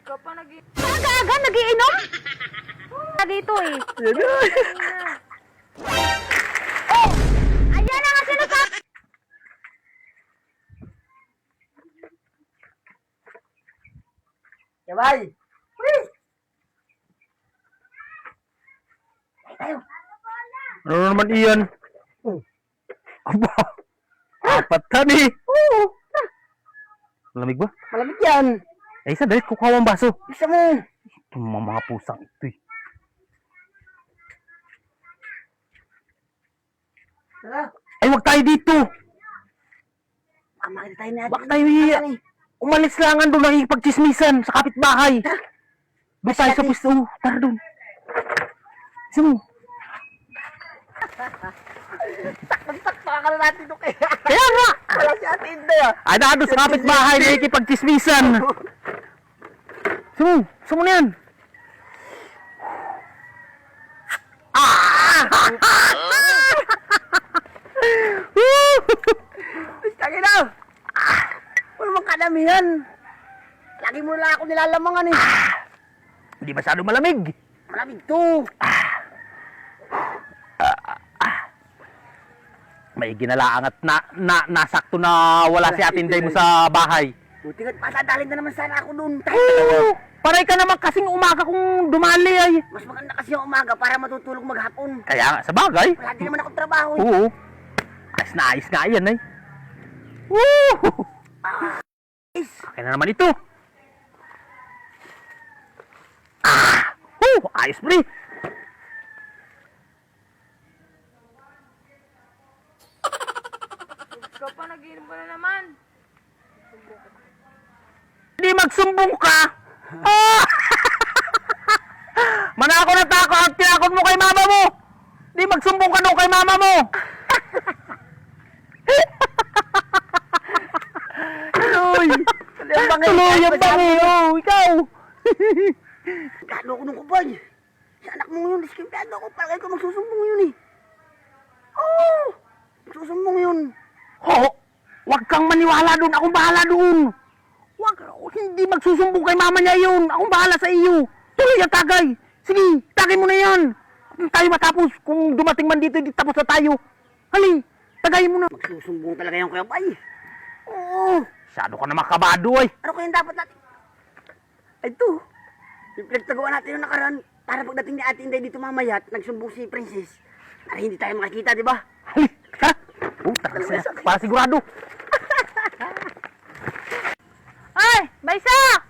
Ka pa aga-aga nagiinom? Dito eh. Oh! Ayan na nga sinasabi! Sabay! Ano naman iyan? Aba! Apat ka ni! Malamig ba? Malamig yan! Eh, isa dahil kukuha ang baso. Isa mo! Itong mga pusang ito eh. Tara! Ay, wag tayo dito! Makita tayo natin. Baka tayo hiya. Umalis lang doon nakikipagchismisan sa kapitbahay. Doon tayo sa pwesto. Tara doon. Isa mo. Sakto ka na natin ito kaya. Kaya nga! Wala si Ate Inday ah. Ay, doon sa kapitbahay nakikipagchismisan. Isa mo. Isa mo na yan. Lagi na! Wala mong kadamihan. Lagi mo lang ako nilalamangan eh. Hindi masyado malamig. Malamig to. May ginalaang at nasakto na wala si Ate Inday mo sa bahay. Buti nga't pasadalin na naman sana ako doon. Oo! Paray ka naman kasing umaga kung dumali ay. Mas maganda kasi yung umaga para matutulog maghapon. Kaya nga, sa bagay. Wala din naman akong trabaho eh. Oo. Ayos na yan ay. Woo! Akin na naman ito. Ayos pre. Ka pa nagiinom ka na naman. Hindi magsumbong ka. Manako na tako at tinakot mo kay mama mo. Hindi magsumbong ka nung kay mama mo. Tuloy. Tuloy ang bangi. Ikaw. Gano ko nung kubay. Sa anak mo yun, diskimpiado ko. Parang ko magsusumbong yun eh. Oo! Magsusumbong yun. Huwag kang maniwala doon. Akong bahala doon. Hindi magsusumbong kay mama niya yun. Akong bahala sa iyo. Tuloy ang tagay. Sige, tagay mo na yan. Kung tayo matapos, kung dumating man dito, hindi tapos na tayo. Hali, tagay mo na. Magsusumbong talaga yung kuya bay. Oo! Masyado ka na makabado ay. Ano kayang dapat natin? Ay ito. Pinagtagawa natin yung nakaraan para pagdating ni Ate Inday dito mamaya at nagsumbong si Princess. Para hindi tayo makikita, di ba? Hali, ha? Takas na. Para sigurado. Ay! Baysak!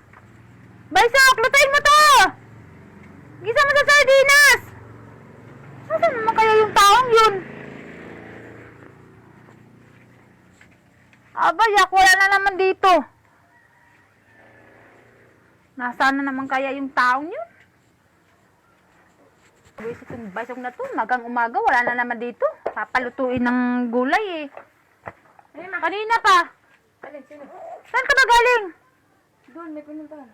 Baysak! Lutayin mo to! Gisa mo sa sardinas! Nasaan naman kaya yung taong yun? Yak, wala na naman dito. Nasaan na naman kaya yung taong yun? Baysak na to, magang umaga, wala na naman dito. Papalutuin ng gulay eh. Kanina pa. Saan ka ba galing? Doon, may pinuntahan.